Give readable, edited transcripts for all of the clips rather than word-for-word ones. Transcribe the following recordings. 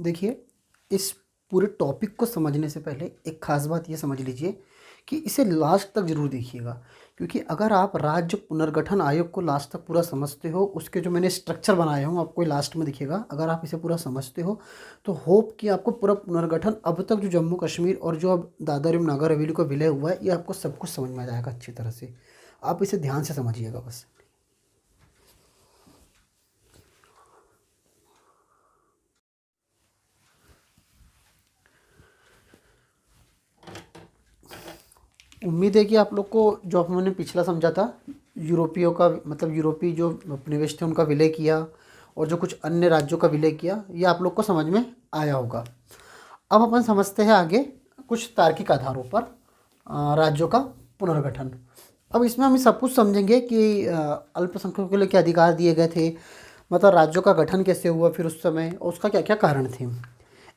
देखिए, इस पूरे टॉपिक को समझने से पहले एक ख़ास बात ये समझ लीजिए कि इसे लास्ट तक ज़रूर देखिएगा, क्योंकि अगर आप राज्य पुनर्गठन आयोग को लास्ट तक पूरा समझते हो, उसके जो मैंने स्ट्रक्चर बनाए हों आपको लास्ट में दिखेगा। अगर आप इसे पूरा समझते हो तो होप कि आपको पूरा पुनर्गठन अब तक जो जम्मू कश्मीर और जो अब दादर एवं नागर हवेली को विलय हुआ है, ये आपको सब कुछ समझ में आ जाएगा अच्छी तरह से। आप इसे ध्यान से समझिएगा बस। उम्मीद है कि आप लोग को जो हमने पिछला समझा था, यूरोपियों का मतलब यूरोपीय जो उपनिवेश थे उनका विलय किया और जो कुछ अन्य राज्यों का विलय किया, ये आप लोग को समझ में आया होगा। अब अपन समझते हैं आगे कुछ तार्किक आधारों पर राज्यों का पुनर्गठन। अब इसमें हम सब कुछ समझेंगे कि अल्पसंख्यकों के लिए क्या अधिकार दिए गए थे, मतलब राज्यों का गठन कैसे हुआ फिर उस समय, और उसका क्या क्या कारण थे।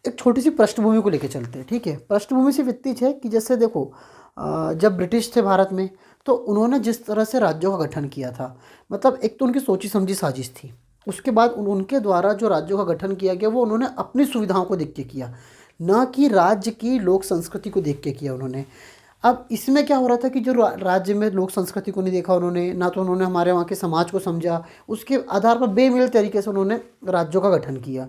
एक छोटी सी पृष्ठभूमि को लेकर चलते हैं, ठीक है। पृष्ठभूमि से वित्तीय है कि जैसे देखो, जब ब्रिटिश थे भारत में तो उन्होंने जिस तरह से राज्यों का गठन किया था, मतलब एक तो उनकी सोची समझी साजिश थी। उसके बाद उनके द्वारा जो राज्यों का गठन किया गया वो उन्होंने अपनी सुविधाओं को देख के किया, ना कि राज्य की लोक संस्कृति को देख के किया उन्होंने। अब इसमें क्या हो रहा था कि जो राज्य में लोक संस्कृति को नहीं देखा उन्होंने, ना तो उन्होंने हमारे वहाँ के समाज को समझा, उसके आधार पर बेमेल तरीके से उन्होंने राज्यों का गठन किया,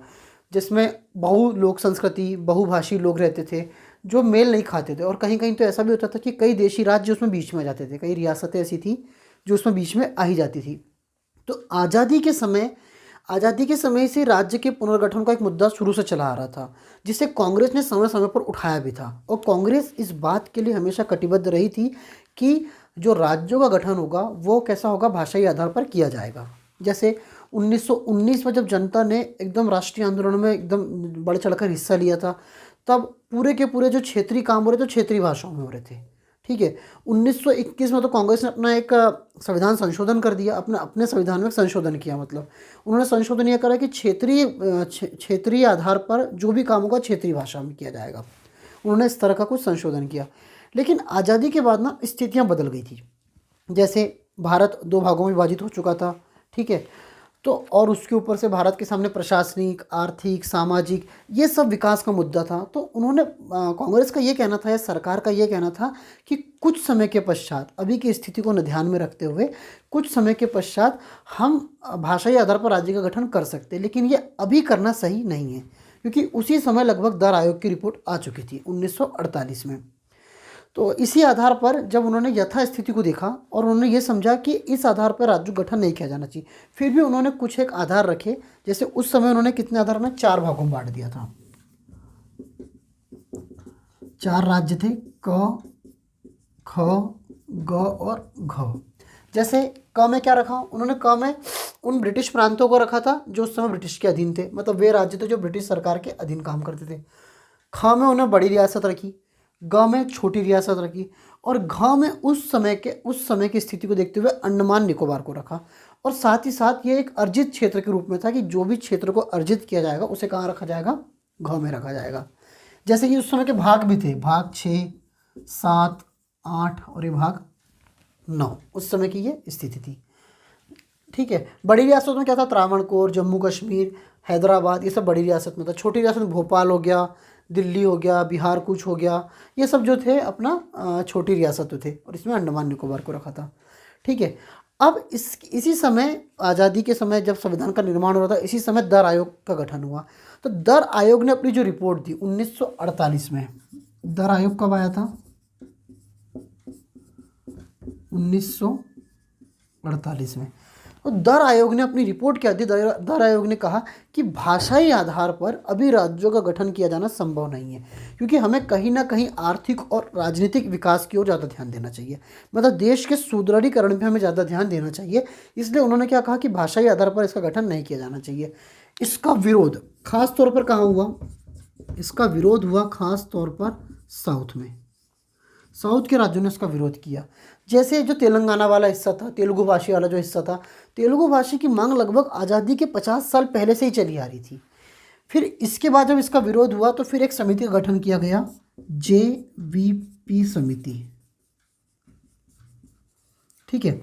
जिसमें बहु लोक संस्कृति बहुभाषी लोग रहते थे जो मेल नहीं खाते थे। और कहीं कहीं तो ऐसा भी होता था कि कई देशी राज्य उसमें बीच में आ जाते थे, कई रियासतें ऐसी थी जो उसमें बीच में आ ही जाती थी। तो आज़ादी के समय से राज्य के पुनर्गठन का एक मुद्दा शुरू से चला आ रहा था, जिसे कांग्रेस ने समय समय पर उठाया भी था। और कांग्रेस इस बात के लिए हमेशा कटिबद्ध रही थी कि जो राज्यों का गठन होगा वो कैसा होगा, भाषाई आधार पर किया जाएगा। जैसे 1919 में जब जनता ने एकदम राष्ट्रीय आंदोलन में एकदम बढ़ चढ़कर हिस्सा लिया था, तब पूरे के पूरे जो क्षेत्रीय काम हो रहे थे क्षेत्रीय भाषाओं में हो रहे थे, ठीक है। 1921 में तो कांग्रेस ने अपना एक संविधान संशोधन कर दिया, अपने अपने संविधान में संशोधन किया। मतलब उन्होंने संशोधन यह करा कि क्षेत्रीय आधार पर जो भी काम होगा क्षेत्रीय भाषा में किया जाएगा। उन्होंने इस तरह का कुछ संशोधन किया। लेकिन आज़ादी के बाद ना स्थितियाँ बदल गई थी। जैसे भारत दो भागों में विभाजित हो चुका था, ठीक है। तो और उसके ऊपर से भारत के सामने प्रशासनिक, आर्थिक, सामाजिक ये सब विकास का मुद्दा था। तो उन्होंने कांग्रेस का ये कहना था या सरकार का ये कहना था कि कुछ समय के पश्चात, अभी की स्थिति को ध्यान में रखते हुए कुछ समय के पश्चात हम भाषाई आधार पर राज्य का गठन कर सकते हैं, लेकिन ये अभी करना सही नहीं है, क्योंकि उसी समय लगभग दर आयोग की रिपोर्ट आ चुकी थी 1948 में। तो इसी आधार पर जब उन्होंने यथास्थिति को देखा और उन्होंने ये समझा कि इस आधार पर राज्य गठन नहीं किया जाना चाहिए, फिर भी उन्होंने कुछ एक आधार रखे। जैसे उस समय उन्होंने कितने आधार में 4 भागों में बांट दिया था। 4 राज्य थे, क, ख, ग और घ। जैसे क में क्या रखा उन्होंने, क में उन ब्रिटिश प्रांतों को रखा था जो उस समय ब्रिटिश के अधीन थे, मतलब वे राज्य थे जो ब्रिटिश सरकार के अधीन काम करते थे। ख में उन्हें बड़ी रियासत रखी, ग में छोटी रियासत रखी, और घ में उस समय की स्थिति को देखते हुए अंडमान निकोबार को रखा। और साथ ही साथ ये एक अर्जित क्षेत्र के रूप में था कि जो भी क्षेत्र को अर्जित किया जाएगा उसे कहाँ रखा जाएगा, घ में रखा जाएगा। जैसे कि उस समय के भाग भी थे, भाग 6, 7, 8 और ये भाग 9, उस समय की ये स्थिति थी, ठीक है। बड़ी रियासत में क्या था, त्रावणकोर, जम्मू कश्मीर, हैदराबाद, ये सब बड़ी रियासत में था। छोटी रियासत में भोपाल हो गया, दिल्ली हो गया, बिहार कुछ हो गया, ये सब जो थे अपना छोटी रियासत थे, और इसमें अंडमान निकोबार को रखा था, ठीक है। अब इसी समय आज़ादी के समय जब संविधान का निर्माण हो रहा था, इसी समय दर आयोग का गठन हुआ। तो दर आयोग ने अपनी जो रिपोर्ट दी 1948 में, दर आयोग कब आया था, 1948 में। तो दर आयोग ने अपनी रिपोर्ट क्या दी, दर आयोग ने कहा कि भाषाई आधार पर अभी राज्यों का गठन किया जाना संभव नहीं है, क्योंकि हमें कहीं ना कहीं आर्थिक और राजनीतिक विकास की ओर ज़्यादा ध्यान देना चाहिए, मतलब देश के सुदृढ़ीकरण पे हमें ज़्यादा ध्यान देना चाहिए। इसलिए उन्होंने क्या कहा कि भाषाई आधार पर इसका गठन नहीं किया जाना चाहिए। इसका विरोध खास तौर पर कहाँ हुआ, इसका विरोध हुआ खास तौर पर साउथ में, साउथ के राज्यों ने इसका विरोध किया। जैसे जो तेलंगाना वाला हिस्सा था, तेलुगु भाषी वाला जो हिस्सा था, तेलुगु भाषी की मांग लगभग आज़ादी के 50 साल पहले से ही चली आ रही थी। फिर इसके बाद जब इसका विरोध हुआ तो फिर एक समिति का गठन किया गया, JVP समिति, ठीक है।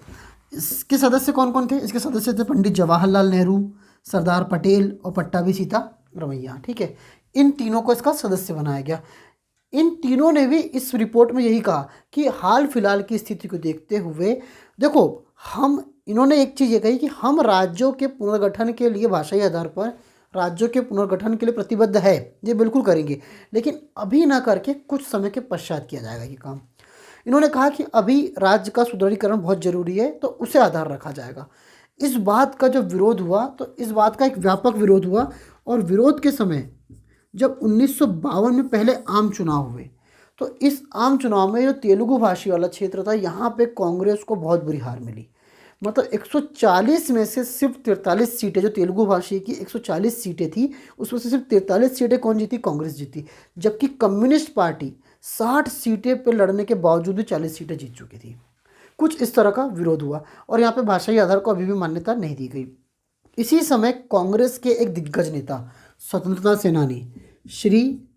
इसके सदस्य कौन कौन थे, इसके सदस्य थे पंडित जवाहरलाल नेहरू, सरदार पटेल और पट्टाभी सीता रमैया, ठीक है। इन तीनों को इसका सदस्य बनाया गया। इन तीनों ने भी इस रिपोर्ट में यही कहा कि हाल फिलहाल की स्थिति को देखते हुए देखो, हम इन्होंने एक चीज़ ये कही कि हम राज्यों के पुनर्गठन के लिए भाषाई आधार पर राज्यों के पुनर्गठन के लिए प्रतिबद्ध है, ये बिल्कुल करेंगे, लेकिन अभी ना करके कुछ समय के पश्चात किया जाएगा ये काम। इन्होंने कहा कि अभी राज्य का सुदृढ़ीकरण बहुत ज़रूरी है, तो उसे आधार रखा जाएगा। इस बात का जब विरोध हुआ तो इस बात का एक व्यापक विरोध हुआ, और विरोध के समय जब 1952 में पहले आम चुनाव हुए तो इस आम चुनाव में जो तेलुगु भाषी वाला क्षेत्र था, यहाँ पे कांग्रेस को बहुत बुरी हार मिली। मतलब 140 में से सिर्फ 43 सीटें, जो तेलुगु भाषी की 140 सीटें थी, उसमें से सिर्फ 43 सीटें कौन जीती? कांग्रेस जीती। जबकि कम्युनिस्ट पार्टी 60 सीटें पर लड़ने के बावजूद भी 40 सीटें जीत चुकी थी। कुछ इस तरह का विरोध हुआ और यहाँ पे भाषाई आधार को अभी भी मान्यता नहीं दी गई। इसी समय कांग्रेस के एक दिग्गज नेता, स्वतंत्रता सेनानी श्री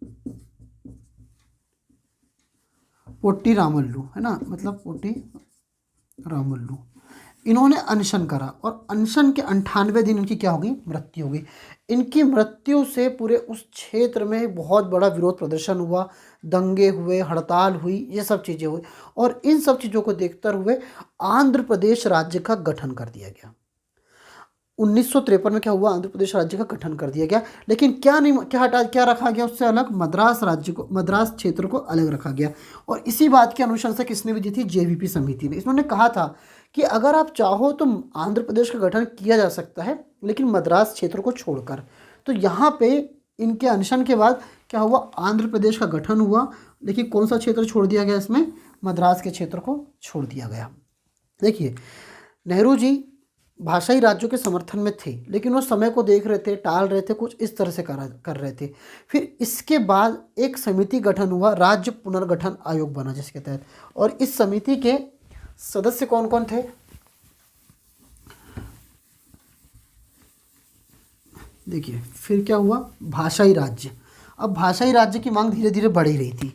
पोट्टी रामल्लू, है ना, मतलब पोट्टी रामल्लू, इन्होंने अनशन करा और अनशन के 98 दिन इनकी क्या हो गई? मृत्यु हो गई। इनकी मृत्यु से पूरे उस क्षेत्र में बहुत बड़ा विरोध प्रदर्शन हुआ, दंगे हुए, हड़ताल हुई, ये सब चीज़ें हुई, और इन सब चीज़ों को देखते हुए आंध्र प्रदेश राज्य का गठन कर दिया गया। 1953 में क्या हुआ? आंध्र प्रदेश राज्य का गठन कर दिया गया। लेकिन क्या रखा गया उससे अलग? मद्रास राज्य को, मद्रास क्षेत्र को अलग रखा गया। और इसी बात की अनुशंसा किसने भी दी थी? जेवीपी समिति ने। इन्होंने कहा था कि अगर आप चाहो तो आंध्र प्रदेश का गठन किया जा सकता है, लेकिन मद्रास क्षेत्र को छोड़कर। तो यहाँ पे इनके अनशन के बाद क्या हुआ? आंध्र प्रदेश का गठन हुआ, लेकिन कौन सा क्षेत्र छोड़ दिया गया? इसमें मद्रास के क्षेत्र को छोड़ दिया गया। देखिए, नेहरू जी भाषाई राज्यों के समर्थन में थे, लेकिन वो समय को देख रहे थे, टाल रहे थे, कुछ इस तरह से कर रहे थे। फिर इसके बाद एक समिति गठन हुआ, राज्य पुनर्गठन आयोग बना जिसके तहत, और इस समिति के सदस्य कौन कौन थे? देखिए, फिर क्या हुआ? भाषाई राज्य। अब भाषाई राज्य की मांग धीरे धीरे बढ़ ही रही थी,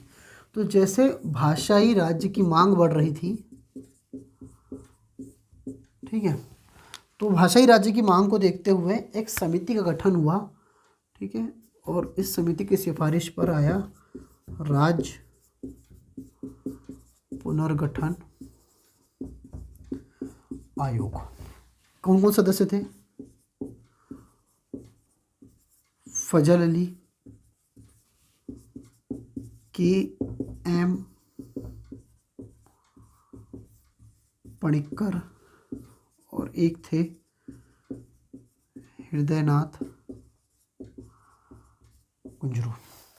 तो जैसे भाषाई राज्य की मांग बढ़ रही थी, ठीक है, तो भाषाई राज्य की मांग को देखते हुए एक समिति का गठन हुआ, ठीक है, और इस समिति की सिफारिश पर आया राज्य पुनर्गठन आयोग। कौन कौन सदस्य थे? फजल अली, के एम पणिक्कर, और एक थे हृदयनाथ कुंजरू।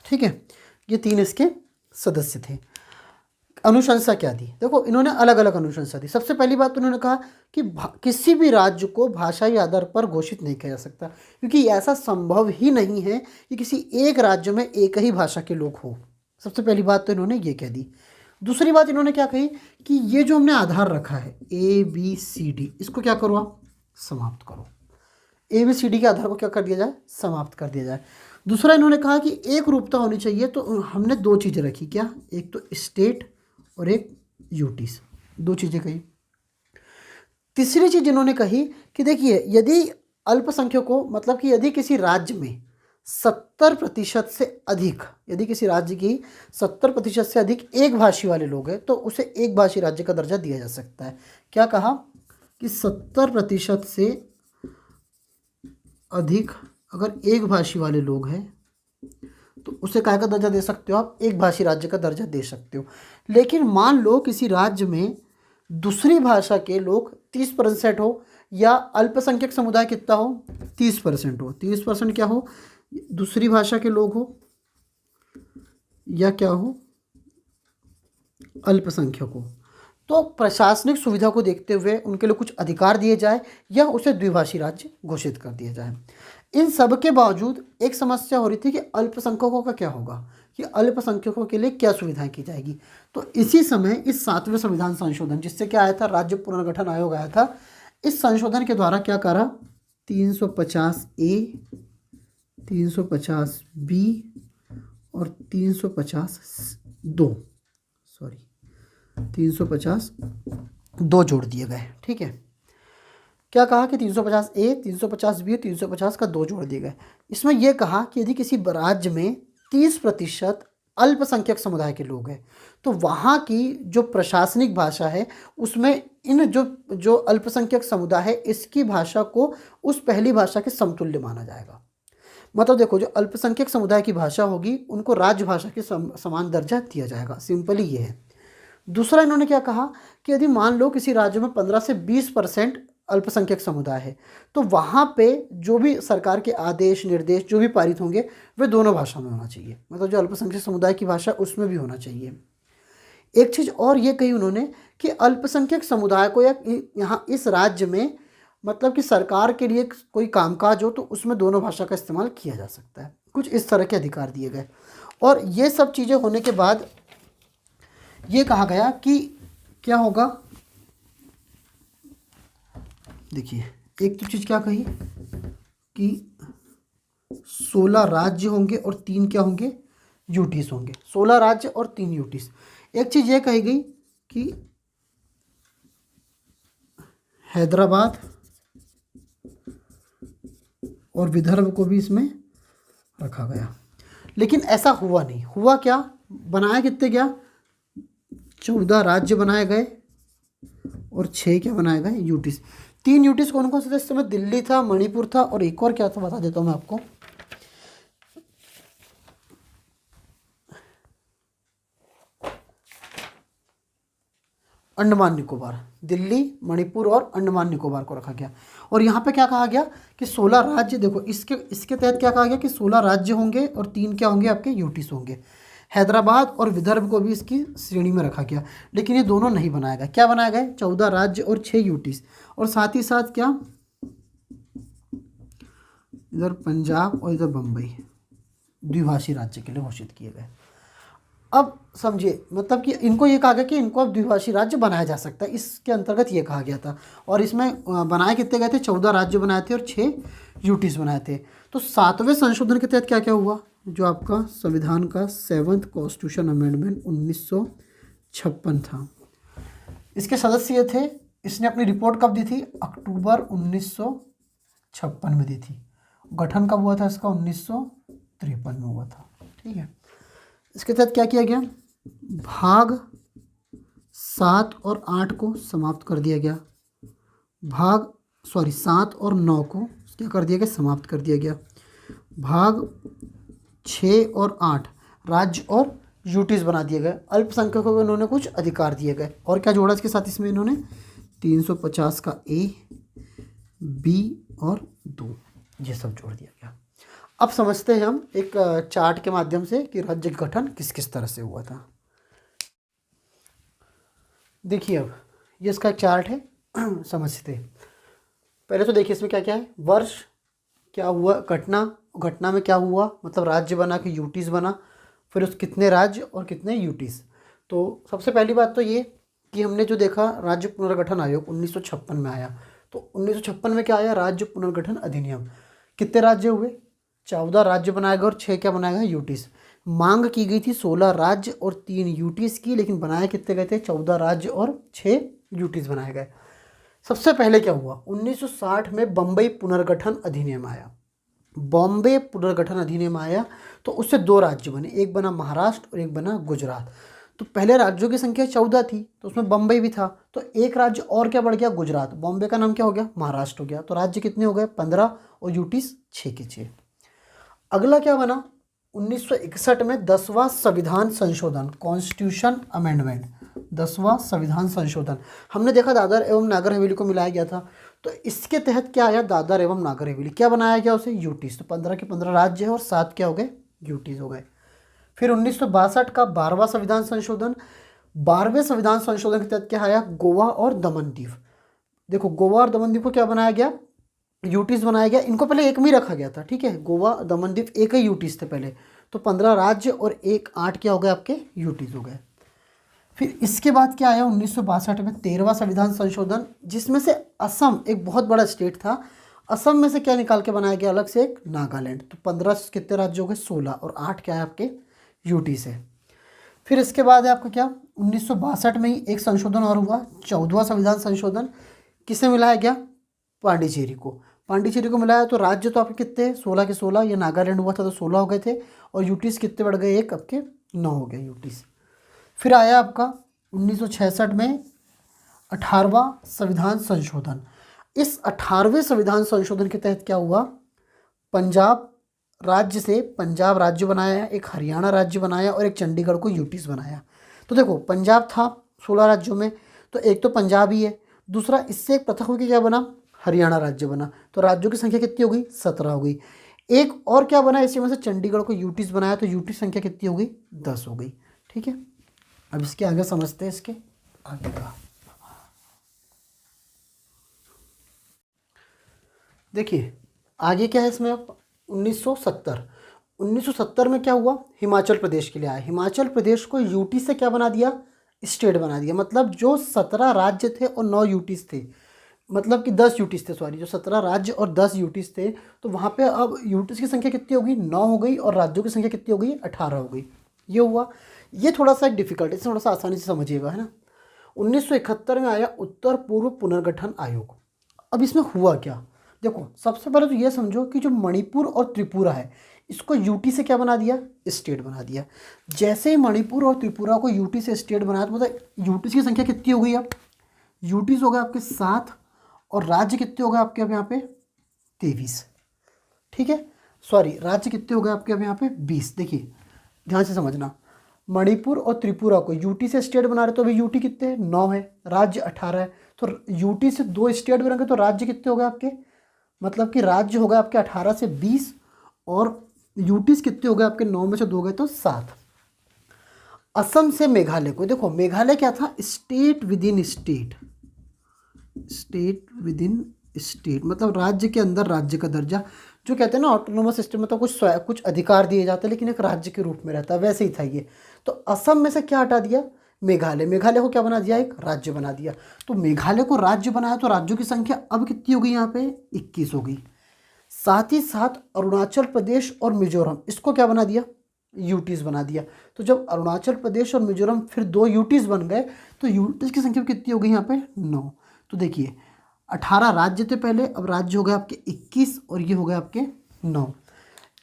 ठीक है, ये 3 इसके सदस्य थे। अनुशंसा क्या दी? देखो, इन्होंने अलग अलग अनुशंसा दी। सबसे पहली बात उन्होंने कहा कि किसी भी राज्य को भाषाई आधार पर घोषित नहीं किया जा सकता, क्योंकि ऐसा संभव ही नहीं है कि किसी एक राज्य में एक ही भाषा के लोग हो। सबसे पहली बात तो इन्होंने ये कह दी। दूसरी बात इन्होंने क्या कही कि ये जो हमने आधार रखा है ABCD, इसको क्या करो आप? समाप्त करो। ABCD के आधार को क्या कर दिया जाए? समाप्त कर दिया जाए। दूसरा इन्होंने कहा कि एक रूपता होनी चाहिए, तो हमने 2 चीज़ें रखी। क्या? एक तो स्टेट और एक यूटीज, 2 चीज़ें कही। तीसरी चीज़ इन्होंने कही कि देखिए, यदि अल्पसंख्यकों, मतलब कि यदि किसी राज्य में 70% से अधिक, यदि किसी राज्य की 70% से अधिक एक भाषी वाले लोग हैं, तो उसे एक भाषी राज्य का दर्जा दिया जा सकता है। क्या कहा? कि 70% से अधिक अगर एक भाषी वाले लोग हैं तो उसे क्या का दर्जा दे सकते हो आप? एक भाषी राज्य का दर्जा दे सकते हो। लेकिन मान लो किसी राज्य में दूसरी भाषा के लोग 30% हो, या अल्पसंख्यक समुदाय कितना हो? 30% हो। 30% क्या हो? दूसरी भाषा के लोग हो, या क्या हो? अल्पसंख्यक हो। तो प्रशासनिक सुविधा को देखते हुए उनके लिए कुछ अधिकार दिए जाए, या उसे द्विभाषी राज्य घोषित कर दिया जाए। इन सब के बावजूद एक समस्या हो रही थी कि अल्पसंख्यकों का क्या होगा, कि अल्पसंख्यकों के लिए क्या सुविधाएं की जाएगी। तो इसी समय इस 7वें संविधान संशोधन, जिससे क्या आया था? राज्य पुनर्गठन आयोग आया था। इस संशोधन के द्वारा क्या करा? 350A, 350B और 352 जोड़ दिए गए। ठीक है, क्या कहा कि 350A, 350B, 350 का 2 जोड़ दिए गए। इसमें यह कहा कि यदि किसी राज्य में 30% अल्पसंख्यक समुदाय के लोग हैं तो वहाँ की जो प्रशासनिक भाषा है उसमें इन जो अल्पसंख्यक समुदाय है इसकी भाषा को उस पहली भाषा के समतुल्य माना जाएगा। मतलब देखो, जो अल्पसंख्यक समुदाय की भाषा होगी उनको राजभाषा के समान दर्जा दिया जाएगा। सिंपली ये है। दूसरा इन्होंने क्या कहा कि यदि मान लो किसी राज्य में 15 से 20% अल्पसंख्यक समुदाय है तो वहाँ पे जो भी सरकार के आदेश निर्देश जो भी पारित होंगे वे दोनों भाषा में होना चाहिए। मतलब जो अल्पसंख्यक समुदाय की भाषा उसमें भी होना चाहिए। एक चीज़ और ये कही उन्होंने कि अल्पसंख्यक समुदाय को यहाँ इस राज्य में मतलब कि सरकार के लिए कोई कामकाज हो तो उसमें दोनों भाषा का इस्तेमाल किया जा सकता है। कुछ इस तरह के अधिकार दिए गए। और ये सब चीज़ें होने के बाद ये कहा गया कि क्या होगा, देखिए एक तो चीज़ क्या कही कि 16 राज्य होंगे और 3 क्या होंगे, यूटीज होंगे। 16 राज्य और 3 यूटीज। एक चीज़ ये कही गई कि हैदराबाद और विदर्भ को भी इसमें रखा गया। लेकिन ऐसा हुआ नहीं। हुआ क्या, बनाया कितने गया, 14 राज्य बनाए गए और 6 क्या बनाए गए, यूटीज। 3 यूटीज कौन कौन से थे इस समय, दिल्ली था, मणिपुर था और एक और क्या था बता देता हूँ मैं आपको। अंडमान निकोबार। दिल्ली, मणिपुर और अंडमान निकोबार को रखा गया। और यहाँ पे क्या कहा गया कि 16 राज्य, देखो इसके तहत क्या कहा गया कि 16 राज्य होंगे और 3 क्या होंगे आपके, यूटीज होंगे। हैदराबाद और विदर्भ को भी इसकी श्रेणी में रखा गया। लेकिन ये दोनों नहीं बनाया गया। क्या बनाया गया, 14 राज्य और 6 यूटीज। और साथ ही साथ क्या, इधर पंजाब और इधर बम्बई द्विभाषी राज्य के लिए घोषित किए गए। अब समझिए, मतलब कि इनको ये कहा गया कि इनको अब द्विभाषी राज्य बनाया जा सकता है, इसके अंतर्गत ये कहा गया था। और इसमें बनाए कितने गए थे, 14 राज्य बनाए थे और 6 यूटीज बनाए थे। तो 7वें संशोधन के तहत क्या क्या हुआ, जो आपका संविधान का 7th कॉन्स्टिट्यूशन अमेंडमेंट 1956 था। इसके सदस्य ये थे, इसने अपनी रिपोर्ट कब दी थी, अक्टूबर 1956 में दी थी। गठन कब हुआ था इसका, 1953 में हुआ था। ठीक है। इसके तहत क्या किया गया, भाग 7 और 8 को समाप्त कर दिया गया। 7 और 9 को क्या कर दिया गया, समाप्त कर दिया गया। भाग 6 और 8 राज्य और यूटीज बना दिए गए। अल्पसंख्यकों को इन्होंने कुछ अधिकार दिए गए। और क्या जोड़ा इसके साथ, इसमें इन्होंने 350 का A, B और 2 ये सब जोड़ दिया गया। अब समझते हैं हम एक चार्ट के माध्यम से कि राज्य का गठन किस किस तरह से हुआ था। देखिए अब ये इसका एक चार्ट है, समझते हैं। पहले तो देखिए इसमें क्या क्या है, वर्ष क्या हुआ, घटना में क्या हुआ, मतलब राज्य बना कि यूटीज बना, फिर उस कितने राज्य और कितने यूटीज। तो सबसे पहली बात तो ये कि हमने जो देखा, राज्य पुनर्गठन आयोग 1956 में आया। तो 1956 में क्या आया, राज्य पुनर्गठन अधिनियम। कितने राज्य हुए, 14 राज्य बनाए गए और 6 क्या बनाए गए, यूटीज। मांग की गई थी 16 राज्य और 3 यूटीज की, लेकिन बनाए कितने गए थे, 14 राज्य और 6 यूटीज बनाए गए। सबसे पहले क्या हुआ, 1960 में बम्बई पुनर्गठन अधिनियम आया। बॉम्बे पुनर्गठन अधिनियम आया तो उससे 2 राज्य बने, एक बना महाराष्ट्र और एक बना गुजरात। तो पहले राज्यों की संख्या 14 थी तो उसमें बम्बई भी था, तो एक राज्य और क्या बढ़ गया, गुजरात। बॉम्बे का नाम क्या हो गया, महाराष्ट्र हो गया। तो राज्य कितने हो गए, 15 और यूटीज 6 के 6। अगला क्या बना, 1961 में 10वां संविधान संशोधन, कॉन्स्टिट्यूशन अमेंडमेंट, 10वां संविधान संशोधन। हमने देखा दादर एवं नागर हवेली को मिलाया गया था, तो इसके तहत क्या आया, दादर एवं नागर हवेली क्या बनाया गया उसे, यूटीज। तो 15 के 15 राज्य है और 7 क्या हो गए, यूटीज हो गए। फिर 1962 का 12वां संविधान संशोधन। 12वें संविधान संशोधन के तहत क्या आया, गोवा और दमन दीव। देखो गोवा और दमन दीव को क्या बनाया गया, यूटीज बनाया गया। इनको पहले एक में ही रखा गया था, ठीक है, गोवा दमन दीव एक ही यूटीज थे पहले। तो 15 राज्य और 8 क्या हो गए आपके, यूटीज हो गए। फिर इसके बाद क्या आया, 1962 में 13वां संविधान संशोधन, जिसमें से असम एक बहुत बड़ा स्टेट था। असम में से क्या निकाल के बनाया गया अलग से, एक नागालैंड। तो 15 कितने राज्य हो गए, 16 और 8 क्या है आपके, यूटीज है। फिर इसके बाद है आपका क्या, 1962 में ही एक संशोधन और हुआ, 14वां संविधान संशोधन। किसे मिलाया गया, पांडिचेरी को। पांडिचेरी को मिलाया तो राज्य तो आपके कितने हैं, 16 के 16। ये नागालैंड हुआ था तो 16 हो गए थे, और यूटीज कितने बढ़ गए, एक आपके 9 हो गए यूटीज। फिर आया आपका 1966 में 18वां संविधान संशोधन। इस 18वें संविधान संशोधन के तहत क्या हुआ, पंजाब राज्य से पंजाब राज्य बनाया, एक हरियाणा राज्य बनाया और एक चंडीगढ़ को यूटीज बनाया। तो देखो पंजाब था 16 राज्यों में, तो एक तो पंजाब ही है, दूसरा इससे एक पृथक होकर क्या बना, हरियाणा राज्य बना। तो राज्यों की संख्या कितनी हो गई, 17 हो गई। एक और क्या बना इसी में से, चंडीगढ़ को यूटीज बनाया, तो यूटी संख्या कितनी हो गई, 10 हो गई। ठीक है, अब इसके आगे समझते हैं इसके आगे का। देखिए आगे क्या है इसमें, अब 1970 में क्या हुआ, हिमाचल प्रदेश के लिए आया। हिमाचल प्रदेश को यूटी से क्या बना दिया, स्टेट बना दिया। मतलब जो 17 राज्य थे और 9 यूटीज थे, मतलब कि 10 यूटीज थे, सॉरी, जो 17 राज्य और 10 यूटीज थे, तो वहाँ पे अब यूटीज की संख्या कितनी हो गई, 9 हो गई, और राज्यों की संख्या कितनी हो गई, 18 हो गई। ये हुआ। ये थोड़ा सा डिफिकल्ट है, इसे थोड़ा सा आसानी से समझिएगा, है ना। 1971 में आया उत्तर पूर्व पुनर्गठन आयोग। अब इसमें हुआ क्या, देखो सबसे पहले तो ये समझो कि जो मणिपुर और त्रिपुरा है, इसको यूटी से क्या बना दिया, स्टेट बना दिया। जैसे ही मणिपुर और त्रिपुरा को यूटी से स्टेट बनाया, तो मतलब यूटी की संख्या कितनी हो गई, अब यूटीज हो गए आपके 7, और राज्य कितने हो गए आपके अब यहाँ पे 23। ठीक है, सॉरी, राज्य कितने हो गए आपके अब यहाँ पे 20। देखिए ध्यान से समझना, मणिपुर और त्रिपुरा को यूटी से स्टेट बना रहे, तो अभी यूटी कितने हैं, 9 है, राज्य 18 है। तो यूटी से 2 स्टेट बनेंगे तो राज्य कितने हो गए आपके, मतलब कि राज्य हो गए आपके 18 से 20, और यूटीज कितने हो गए आपके, 9 में से 2 गए तो 7। असम से मेघालय को, देखो मेघालय क्या था, state with in state, state with in state, मतलब राज्य के अंदर राज्य का दर्जा। जो कहते हैं ना ऑटोनोमस सिस्टम में तो कुछ अधिकार दिए जाते हैं, लेकिन एक राज्य के रूप में रहता है, वैसे ही था ये। तो असम में से क्या हटा दिया, मेघालय। मेघालय को क्या बना दिया, एक राज्य बना दिया। तो मेघालय को राज्य बनाया, तो राज्यों की संख्या अब कितनी हो गई यहाँ पे, 21 हो गई। साथ ही साथ अरुणाचल प्रदेश और मिजोरम, इसको क्या बना दिया, यूटीज बना दिया। तो जब अरुणाचल प्रदेश और मिजोरम फिर 2 यूटीज बन गए, तो यूटीज की संख्या कितनी हो गई यहाँ पे, 9। तो देखिए 18 राज्य थे पहले, अब राज्य हो गए आपके 21, और ये हो गए आपके 9।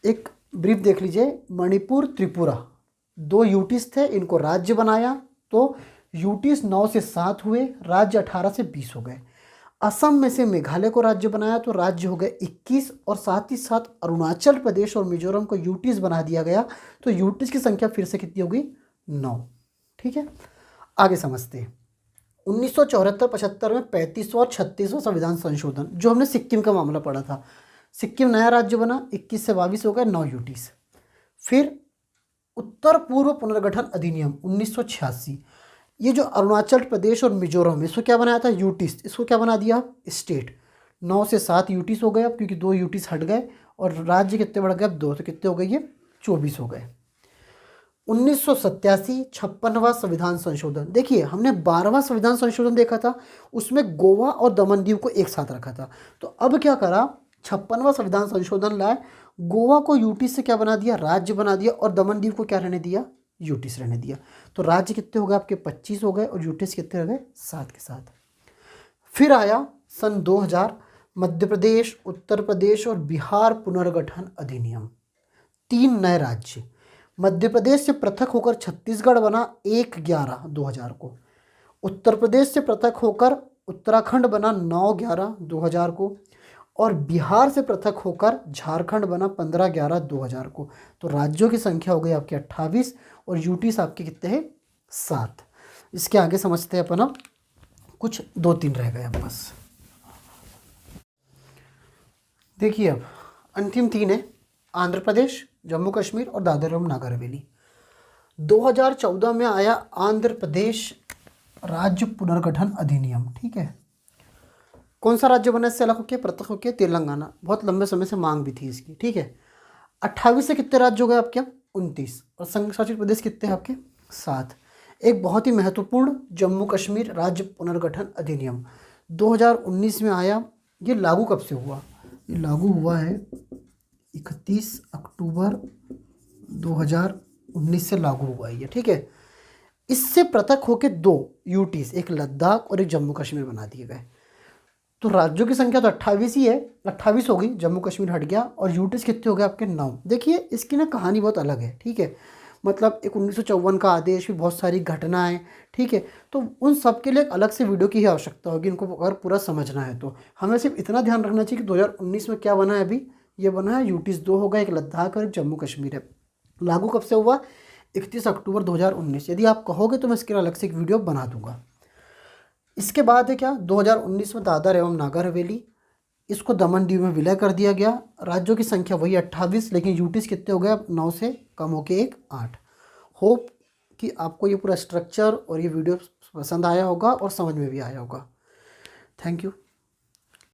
एक ब्रीफ देख लीजिए, मणिपुर त्रिपुरा 2 यूटीज थे, इनको राज्य बनाया, तो यूटीज 9 से 7 हुए, राज्य 18 से 20 हो गए। असम में से मेघालय को राज्य बनाया, तो राज्य हो गए 21, और साथ ही साथ अरुणाचल प्रदेश और मिजोरम को यूटीज बना दिया गया, तो यूटीज की संख्या फिर से कितनी हो गई, 9। ठीक है, आगे समझते हैं। 1974-75 में 35वां और 36वां संविधान संशोधन, जो हमने सिक्किम का मामला पढ़ा था। सिक्किम नया राज्य बना, 21 से 22 हो गए, 9 यूटीज। फिर उत्तर पूर्व पुनर्गठन अधिनियम 1986, ये जो अरुणाचल प्रदेश और मिजोरम, इसको क्या बनाया था, यूटीज, इसको क्या बना दिया, स्टेट। 9 से 7 यूटीज हो गए अब, क्योंकि 2 यूटीज हट गए, और राज्य कितने बढ़ गए अब 2, तो कितने हो गए ये 24 हो गए। 1987 56वां संविधान संशोधन, देखिए हमने 12वां संविधान संशोधन देखा था, उसमें गोवा और दमन दीव को एक साथ रखा था। तो अब क्या करा, 56वां संविधान संशोधन लाए, गोवा को यूटी से क्या बना दिया, राज्य बना दिया, और दमन दीव को क्या रहने दिया, यूटी से रहने दिया। तो राज्य कितने हो गए आपके 25 हो गए, और यूटीज कितने हो गए 7 के साथ। फिर आया सन 2000 मध्य प्रदेश, उत्तर प्रदेश और बिहार पुनर्गठन अधिनियम। 3 नए राज्य, मध्य प्रदेश से पृथक होकर छत्तीसगढ़ बना 1/11/2000 को, उत्तर प्रदेश से पृथक होकर उत्तराखंड बना 9/11/2000 को, और बिहार से पृथक होकर झारखंड बना 15/11/2000 को। तो राज्यों की संख्या हो गई आपके 28, और यूटीज आपके कितने हैं 7। इसके आगे समझते हैं अपन, अब कुछ 2-3 रह गए अब बस। देखिए अब अंतिम 3 है, आंध्र प्रदेश, जम्मू कश्मीर और दादर एवं नागर हवेली। 2014 में आया आंध्र प्रदेश राज्य पुनर्गठन अधिनियम। ठीक है, कौन सा राज्य बना इससे अलग होकर, पृथक होकर, तेलंगाना। बहुत लंबे समय से मांग भी थी इसकी। ठीक है, 28 से कितने राज्य हो गए आपके, 29, और संघ शासित प्रदेश कितने हैं आपके 7। एक बहुत ही महत्वपूर्ण जम्मू कश्मीर राज्य पुनर्गठन अधिनियम 2019 में आया। ये लागू कब से हुआ, ये लागू हुआ है 31 अक्टूबर 2019 से लागू हुआ है ये। ठीक है, इससे पृथक होकर 2 यूटीज, एक लद्दाख और एक जम्मू कश्मीर बना दिए गए। तो राज्यों की संख्या तो 28 ही है, 28 हो गई, जम्मू कश्मीर हट गया, और यूटीज कितने हो गए आपके 9। देखिए इसकी ना कहानी बहुत अलग है, ठीक है। मतलब एक 1954 का आदेश, भी बहुत सारी घटनाएं, ठीक है। तो उन सब के लिए एक अलग से वीडियो की ही आवश्यकता होगी इनको अगर पूरा समझना है तो। हमें सिर्फ इतना ध्यान रखना चाहिए कि 2019 में क्या बना है अभी। ये बना है यूटीज 2 होगा, एक लद्दाख और एक जम्मू कश्मीर है। लागू कब से हुआ? 31 अक्टूबर 2019। यदि आप कहोगे तो मैं इसके लिए अलग से एक वीडियो बना दूंगा। इसके बाद है क्या, 2019 में दादर एवं नागर हवेली, इसको दमन दीव में विलय कर दिया गया। राज्यों की संख्या वही 28, लेकिन यूटीज कितने हो गए अब? 9 से कम होके एक 8। होप कि आपको ये पूरा स्ट्रक्चर और ये वीडियो पसंद आया होगा और समझ में भी आया होगा। Thank you.